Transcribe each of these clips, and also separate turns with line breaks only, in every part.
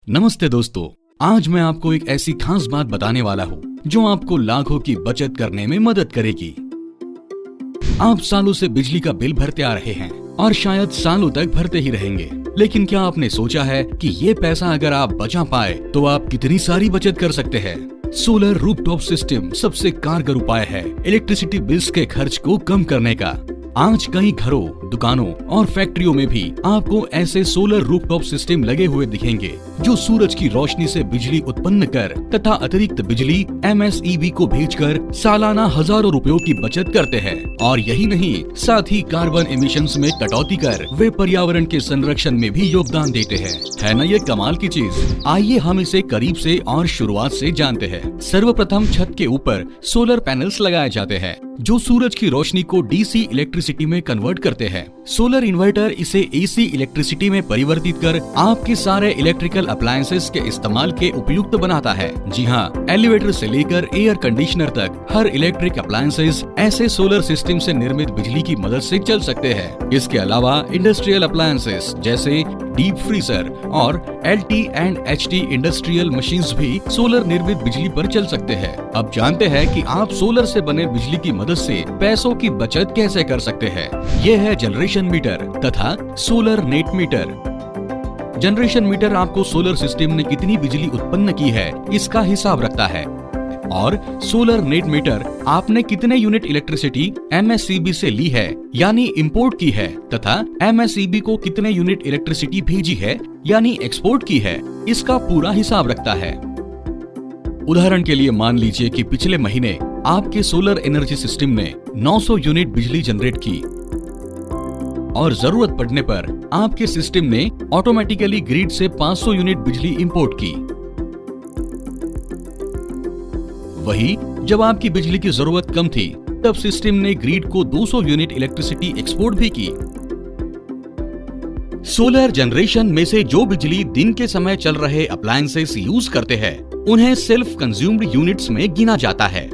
नमस्ते दोस्तों, आज मैं आपको एक ऐसी खास बात बताने वाला हूँ जो आपको लाखों की बचत करने में मदद करेगी। आप सालों से बिजली का बिल भरते आ रहे हैं और शायद सालों तक भरते ही रहेंगे, लेकिन क्या आपने सोचा है कि ये पैसा अगर आप बचा पाए तो आप कितनी सारी बचत कर सकते हैं। सोलर रूफटॉप सिस्टम सबसे कारगर उपाय है इलेक्ट्रिसिटी बिल्स के खर्च को कम करने का। आज कई घरों, दुकानों और फैक्ट्रियों में भी आपको ऐसे सोलर रूफटॉप सिस्टम लगे हुए दिखेंगे जो सूरज की रोशनी से बिजली उत्पन्न कर तथा अतिरिक्त बिजली MSEB को भेजकर सालाना हजारों रुपयों की बचत करते हैं। और यही नहीं, साथ ही कार्बन एमिशंस में कटौती कर वे पर्यावरण के संरक्षण में भी योगदान देते हैं। है ना ये कमाल की चीज। आइए हम इसे करीब से और शुरुआत से जानते हैं। सर्वप्रथम छत के ऊपर सोलर पैनल्स लगाए जाते हैं जो सूरज की रोशनी को DC इलेक्ट्रिसिटी में कन्वर्ट करते हैं। सोलर इन्वर्टर इसे AC इलेक्ट्रिसिटी में परिवर्तित कर आपके सारे इलेक्ट्रिकल अप्लायंसेस के इस्तेमाल के उपयुक्त बनाता है। जी हाँ, एलिवेटर से लेकर एयर कंडीशनर तक हर इलेक्ट्रिक अप्लायंसेस ऐसे सोलर सिस्टम से निर्मित बिजली की मदद से चल सकते हैं। इसके अलावा इंडस्ट्रियल अप्लायंसेस जैसे डीप फ्रीजर और LT and HT industrial machines भी सोलर निर्मित बिजली पर चल सकते हैं। अब जानते हैं कि आप सोलर से बने बिजली की मदद से पैसों की बचत कैसे कर सकते हैं। ये है जनरेशन मीटर तथा solar net meter. Generation meter आपको सोलर सिस्टम ने कितनी बिजली उत्पन्न की है इसका हिसाब रखता है, और सोलर नेट मीटर आपने कितने यूनिट इलेक्ट्रिसिटी MSEB से ली है यानी इंपोर्ट की है तथा MSEB को कितने यूनिट इलेक्ट्रिसिटी भेजी है यानी एक्सपोर्ट की है, इसका पूरा हिसाब रखता है। उदाहरण के लिए मान लीजिए कि पिछले महीने आपके सोलर एनर्जी सिस्टम ने 900 यूनिट बिजली जनरेट की और जरूरत पड़ने पर आपके सिस्टम ने ऑटोमेटिकली ग्रिड से 500 यूनिट बिजली इंपोर्ट की। वही जब आपकी बिजली की जरूरत कम थी तब सिस्टम ने ग्रिड को 200 यूनिट इलेक्ट्रिसिटी एक्सपोर्ट भी की। सोलर जनरेशन में से जो बिजली दिन के समय चल रहे अप्लायंसेस यूज करते हैं उन्हें सेल्फ कंज्यूम्ड यूनिट्स में गिना जाता है।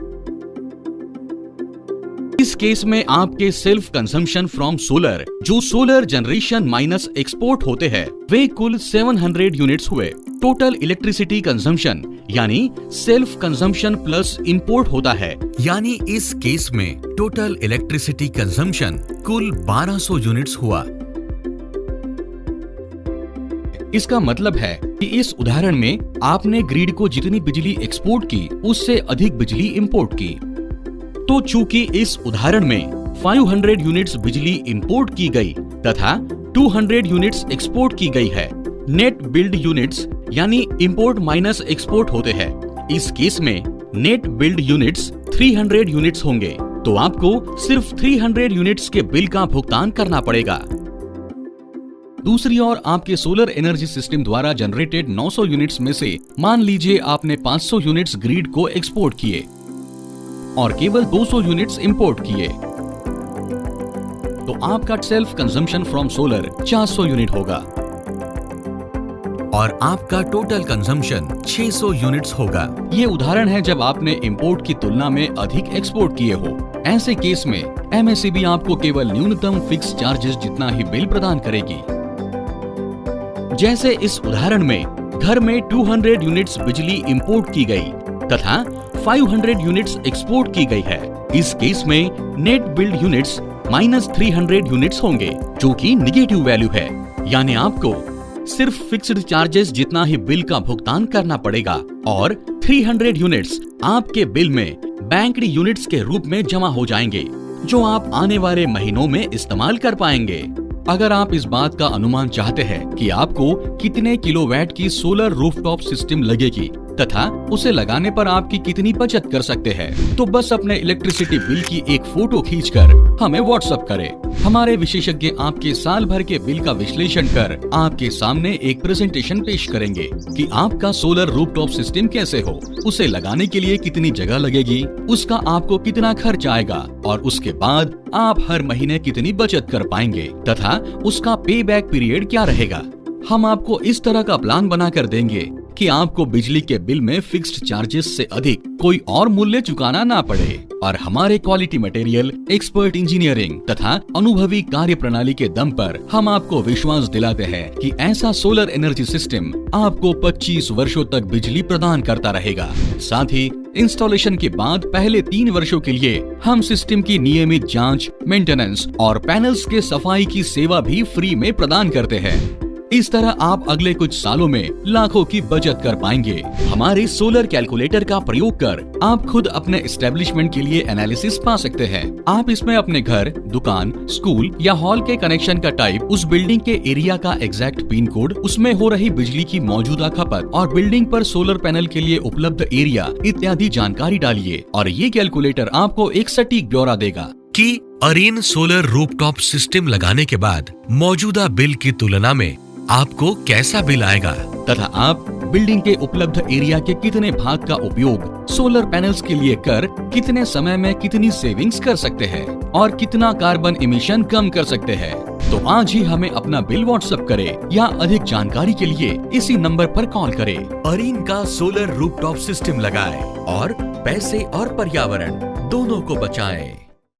इस केस में आपके सेल्फ कंजम्पशन फ्रॉम सोलर जो सोलर जनरेशन माइनस एक्सपोर्ट होते हैं वे कुल 700 यूनिट्स हुए। टोटल इलेक्ट्रिसिटी कंजम्पशन यानी सेल्फ कंजम्पशन प्लस इंपोर्ट होता है, यानी इस केस में टोटल इलेक्ट्रिसिटी कंजम्पशन कुल 1200 यूनिट्स हुआ। इसका मतलब है कि इस उदाहरण में आपने ग्रिड को जितनी बिजली एक्सपोर्ट की उससे अधिक बिजली इंपोर्ट की। तो चूंकि इस उदाहरण में 500 यूनिट्स बिजली इंपोर्ट की गई तथा 200 यूनिट्स एक्सपोर्ट की गई है, नेट बिल्ड यूनिट्स यानी इंपोर्ट माइनस एक्सपोर्ट होते हैं। इस केस में नेट बिल्ड यूनिट्स 300 यूनिट्स होंगे, तो आपको सिर्फ 300 यूनिट्स के बिल का भुगतान करना पड़ेगा। दूसरी ओर आपके सोलर एनर्जी सिस्टम द्वारा जनरेटेड 900 यूनिट्स में से मान लीजिए आपने 500 यूनिट्स ग्रिड को एक्सपोर्ट किए और केवल 200 यूनिट्स इंपोर्ट किए, तो आपका self consumption from solar 400 unit होगा और आपका टोटल कंजम्पशन 600 यूनिट्स होगा। ये उदाहरण है जब आपने इंपोर्ट की तुलना में अधिक एक्सपोर्ट किए हो। ऐसे केस में MSEB आपको केवल न्यूनतम फिक्स चार्जेस जितना ही बिल प्रदान करेगी। जैसे इस उदाहरण में घर में 200 यूनिट्स बिजली इंपोर्ट की गई तथा 500 यूनिट्स एक्सपोर्ट की गई है। इस केस में net build units minus 300 units होंगे जो कि निगेटिव वैल्यू है, यानी आपको सिर्फ फिक्स्ड चार्जेस जितना ही बिल का भुगतान करना पड़ेगा और 300 यूनिट्स आपके बिल में बैंक्ड यूनिट्स के रूप में जमा हो जाएंगे जो आप आने वाले महीनों में इस्तेमाल कर पाएंगे। अगर आप इस बात का अनुमान चाहते हैं कि आपको कितने किलोवाट की सोलर रूफटॉप सिस्टम लगेगी तथा उसे लगाने पर आपकी कितनी बचत कर सकते हैं, तो बस अपने इलेक्ट्रिसिटी बिल की एक फोटो खींचकर हमें व्हाट्सएप करें। हमारे विशेषज्ञ आपके साल भर के बिल का विश्लेषण कर आपके सामने एक प्रेजेंटेशन पेश करेंगे कि आपका सोलर रूफटॉप सिस्टम कैसे हो, उसे लगाने के लिए कितनी जगह लगेगी, उसका आपको कितना खर्च आएगा और उसके बाद आप हर महीने कितनी बचत कर पाएंगे तथा उसका पे बैक पीरियड क्या रहेगा। हम आपको इस तरह का प्लान बना कर देंगे कि आपको बिजली के बिल में फिक्स्ड चार्जेस से अधिक कोई और मूल्य चुकाना ना पड़े और हमारे क्वालिटी मटेरियल, एक्सपर्ट इंजीनियरिंग तथा अनुभवी कार्य प्रणाली के दम पर हम आपको विश्वास दिलाते हैं कि ऐसा सोलर एनर्जी सिस्टम आपको 25 वर्षों तक बिजली प्रदान करता रहेगा। साथ ही इंस्टॉलेशन के बाद पहले 3 वर्षों के लिए हम सिस्टम की नियमित जांच, मेंटेनेंस और पैनल्स के सफाई की सेवा भी फ्री में प्रदान करते हैं। इस तरह आप अगले कुछ सालों में लाखों की बचत कर पाएंगे। हमारे सोलर कैलकुलेटर का प्रयोग कर आप खुद अपने एस्टेब्लिशमेंट के लिए एनालिसिस पा सकते हैं। आप इसमें अपने घर, दुकान, स्कूल या हॉल के कनेक्शन का टाइप, उस बिल्डिंग के एरिया का एग्जैक्ट पिन कोड, उसमें हो रही बिजली की मौजूदा खपत और बिल्डिंग पर सोलर पैनल के लिए उपलब्ध एरिया इत्यादि जानकारी डालिए और ये कैलकुलेटर आपको एक सटीक ब्यौरा देगा कि अरीन सोलर रूफटॉप सिस्टम लगाने के बाद मौजूदा बिल की तुलना में आपको कैसा बिल आएगा तथा आप बिल्डिंग के उपलब्ध एरिया के कितने भाग का उपयोग सोलर पैनल्स के लिए कर कितने समय में कितनी सेविंग्स कर सकते हैं और कितना कार्बन इमिशन कम कर सकते हैं। तो आज ही हमें अपना बिल व्हाट्सएप करें या अधिक जानकारी के लिए इसी नंबर पर कॉल करें। अरीन का सोलर रूफटॉप सिस्टम लगाएं और पैसे और पर्यावरण दोनों को बचाएं।